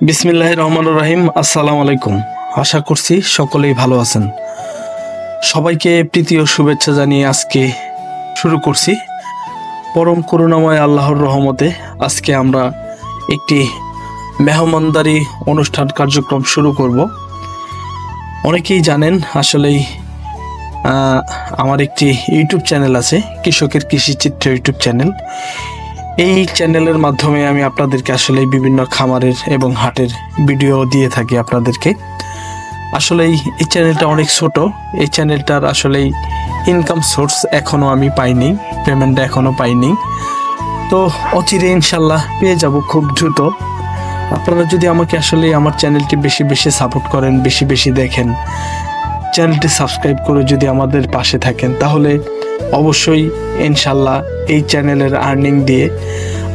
বিসমিল্লাহির রহমানির রহিম। আসসালামু আলাইকুম। আশা করছি সকলেই ভালো আছেন। সবাইকে প্রীতি ও শুভেচ্ছা জানিয়ে আজকে শুরু করছি। পরম করুণাময় আল্লাহর রহমতে আজকে আমরা একটি মেহমানদারি অনুষ্ঠান কার্যক্রম শুরু করব। অনেকেই জানেন আসলেই আমার একটি ইউটিউব চ্যানেল আছে, কৃষকের কৃষিচিত্র ইউটিউব চ্যানেল। এই চ্যানেলের মাধ্যমে আমি আপনাদেরকে আসলে বিভিন্ন খামারের এবং হাটের ভিডিও দিয়ে থাকি আপনাদেরকে। আসলেই এই চ্যানেলটা অনেক ছোট, এই চ্যানেলটার আসলেই ইনকাম সোর্স এখনও আমি পাইনি, পেমেন্টটা এখনও পাইনি। তো অচিরে ইনশাল্লাহ পেয়ে যাব খুব দ্রুত। আপনারা যদি আমাকে আসলে আমার চ্যানেলটি বেশি বেশি সাপোর্ট করেন, বেশি বেশি দেখেন, চ্যানেলটি সাবস্ক্রাইব করে যদি আমাদের পাশে থাকেন, তাহলে অবশ্যই ইনশাল্লাহ এই চ্যানেলের আর্নিং দিয়ে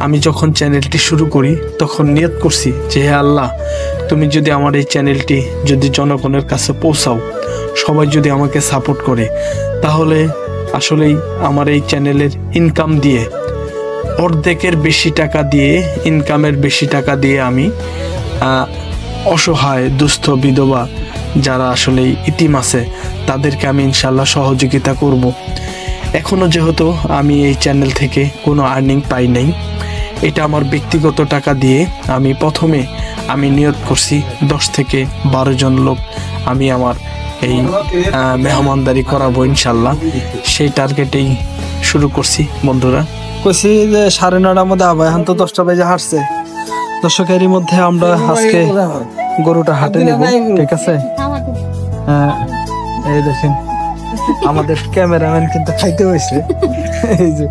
আমি যখন চ্যানেলটি শুরু করি তখন নিয়ত করছি যে হে আল্লাহ, তুমি যদি আমার এই চ্যানেলটি যদি জনগণের কাছে পৌঁছাও, সবাই যদি আমাকে সাপোর্ট করে, তাহলে আসলেই আমার এই চ্যানেলের ইনকাম দিয়ে অর্ধেকের বেশি টাকা দিয়ে, ইনকামের বেশি টাকা দিয়ে আমি অসহায় দুস্থ বিধবা যারা আসলে ইতিম আছে তাদেরকে আমি ইনশাল্লাহ সহযোগিতা করব। এখনও যেহেতু আমি এই চ্যানেল থেকে কোনো আর্নিং পাই নাই, এটা আমার ব্যক্তিগত টাকা দিয়ে আমি প্রথমে নিয়ত করছি 10 থেকে 12 জন লোক আমি আমার এই মেহমানদারি করাবো ইনশাল্লাহ। সেই টার্গেটেই শুরু করছি বন্ধুরা। কইছি যে 9:30টার মধ্যে আবার এখন তো 10টা বাজে হাঁটছে। দর্শকেরই মধ্যে আমরা আজকে গরুটা হাটে নেব, ঠিক আছে? হ্যাঁ, এই দেখেন আমাদের ক্যামেরাম্যান কিন্তু খাইতে হয়েছে। এই যে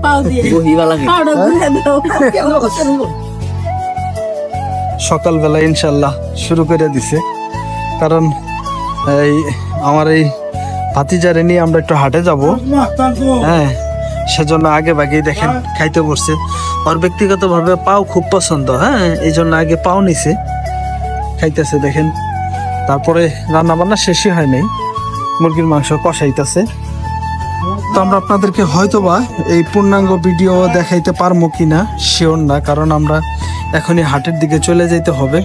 সকালবেলা ইনশাল্লাহ শুরু করে দিছে, কারণ এই আমার এই ভাতিজারে নিয়ে আমরা একটু হাটে যাব। হ্যাঁ, সেজন্য আগে ভাগেই দেখেন খাইতে বসছে। ওর ব্যক্তিগত ভাবে পাও খুব পছন্দ, হ্যাঁ, এই জন্য আগে পাও নিছে, খাইতেছে দেখেন। তারপরে রান্না বান্না শেষই হয় নাই, মুরগির মাংস কষাইতেছে। তো আমরা আপনাদেরকে হয়তোবা এই পূর্ণাঙ্গ ভিডিও দেখাইতে পারবো কিনা শিওর না, কারণ আমরা এখনই হাটের দিকে চলে যাইতে হবে,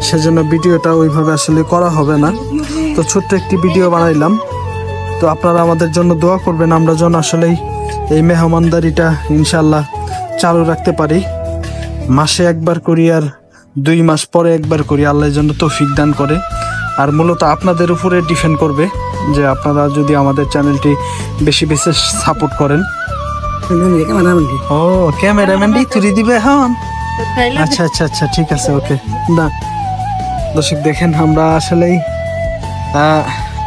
সেজন্য ভিডিওটা ওইভাবে আসলে করা হবে না। তো ছোট্ট একটি ভিডিও বানাইলাম। তো আপনারা আমাদের জন্য দোয়া করবেন, আমরা যেন আসলেই এই মেহমানদারিটা ইনশাল্লাহ চালু রাখতে পারি। মাসে একবার করি আর 2 মাস পরে একবার করি, আল্লাহ যেন তৌফিক দান করে। আর মূলত আপনাদের উপরে ডিপেন্ড করবে যে আপনারা যদি আমাদের চ্যানেলটি বেশি বেশি সাপোর্ট করেন। ও ক্যামেরাম্যান তুলে দিবে এখন? আচ্ছা আচ্ছা আচ্ছা, ঠিক আছে, ওকে। না দর্শক দেখেন, আমরা আসলেই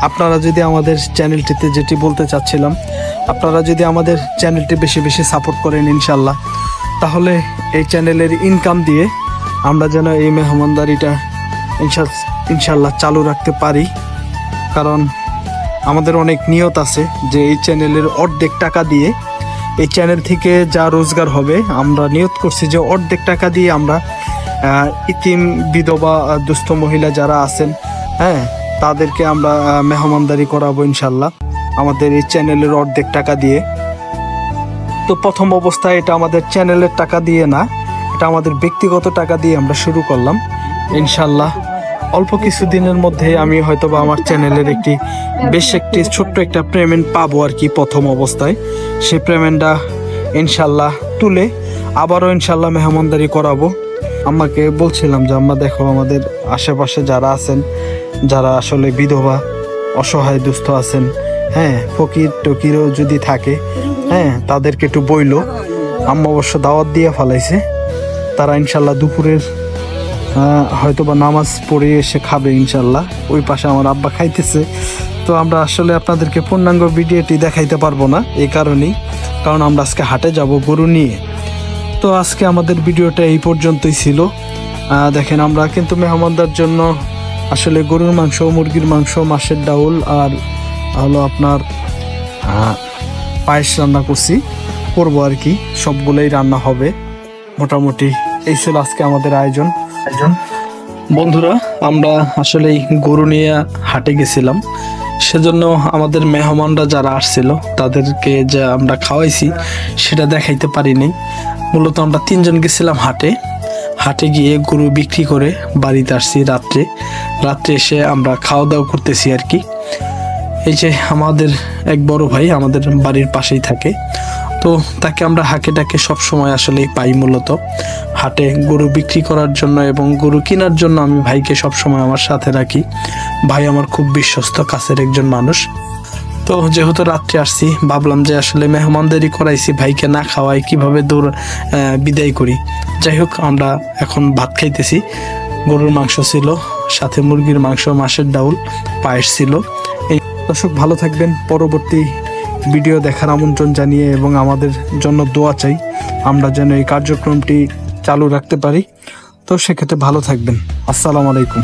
আপনারা যদি আমাদের চ্যানেলটিতে যেটি বলতে চাচ্ছিলাম, আপনারা যদি আমাদের চ্যানেলটি বেশি বেশি সাপোর্ট করেন ইনশাল্লাহ, তাহলে এই চ্যানেলের ইনকাম দিয়ে আমরা যেন এই মেহমানদারিটা ইনশাল্লাহ চালু রাখতে পারি। কারণ আমাদের অনেক নিয়ত আছে যে এই চ্যানেলের অর্ধেক টাকা দিয়ে, এই চ্যানেল থেকে যা রোজগার হবে, আমরা নিয়ত করছি যে অর্ধেক টাকা দিয়ে আমরা ইতিম বিধবা দুস্থ মহিলা যারা আছেন, হ্যাঁ, তাদেরকে আমরা মেহমানদারি করাবো ইনশাল্লাহ আমাদের এই চ্যানেলের অর্ধেক টাকা দিয়ে। তো প্রথম অবস্থায় এটা আমাদের চ্যানেলের টাকা দিয়ে না, এটা আমাদের ব্যক্তিগত টাকা দিয়ে আমরা শুরু করলাম। ইনশাল্লাহ অল্প কিছু দিনের মধ্যে আমি হয়তোবা আমার চ্যানেলের একটি ছোট্ট একটা পেমেন্ট পাবো আর কি। প্রথম অবস্থায় সেই পেমেন্টটা ইনশাল্লাহ তুলে আবারও ইনশাল্লাহ মেহমানদারি করাবো। আম্মাকে বলছিলাম যে আম্মা দেখো, আমাদের আশেপাশে যারা আছেন, যারা আসলে বিধবা অসহায় দুস্থ আছেন, হ্যাঁ, ফকির টকিরও যদি থাকে, হ্যাঁ, তাদেরকে একটু বইলো। আম্মা অবশ্য দাওয়াত দিয়ে ফেলাইছে, তারা ইনশাল্লাহ দুপুরের হয়তোবা নামাজ পড়ে এসে খাবে ইনশাল্লাহ। ওই পাশে আমার আব্বা খাইতেছে। তো আমরা আসলে আপনাদেরকে পূর্ণাঙ্গ ভিডিওটি দেখাইতে পারবো না এই কারণেই, কারণ আমরা আজকে হাটে যাব গরু নিয়ে। তো আজকে আমাদের ভিডিওটা এই পর্যন্তই ছিল। দেখেন আমরা কিন্তু মেহমানদার জন্য আসলে গরুর মাংস, মুরগির মাংস, মাছের ডাউল আর হলো আপনার পায়েস রান্না করবো আর কি। সবগুলোই রান্না হবে মোটামুটি। এই ছিল আজকে আমাদের আয়োজন। বন্ধুরা, আমরা আসলে গরু নিয়ে হাটে গেছিলাম, সেজন্য আমাদের মেহমানরা যারা আসছিল তাদেরকে যা আমরা খাওয়াইছি সেটা দেখাইতে পারিনি। মূলত আমরা 3 জন গেছিলাম হাটে। হাটে গিয়ে গরু বিক্রি করে বাড়িতে আসছি রাত্রে এসে আমরা খাওয়া দাওয়া করতেছি আর কি। এই যে আমাদের এক বড় ভাই আমাদের বাড়ির পাশেই থাকে, তো তাকে আমরা হাটে সবসময় আসলে পাই। মূলত হাটে গরু বিক্রি করার জন্য এবং গরু কেনার জন্য আমি ভাইকে সবসময় আমার সাথে রাখি। ভাই আমার খুব বিশ্বস্ত কাছের একজন মানুষ। তো যেহেতু রাত্রে আসছি, ভাবলাম যে আসলে মেহমানদারি করাইছি, ভাইকে না খাওয়াই কিভাবে বিদায় করি। যাই হোক, আমরা এখন ভাত খাইতেছি। গরুর মাংস ছিল, সাথে মুরগির মাংস, মাছের ডাউল, পায়েস ছিল। দর্শক ভালো থাকবেন, পরবর্তী ভিডিও দেখার আমন্ত্রণ জানিয়ে এবং আমাদের জন্য দোয়া চাই, আমরা যেন এই কার্যক্রমটি চালু রাখতে পারি। তো সেক্ষেত্রে ভালো থাকবেন। আসসালামু আলাইকুম।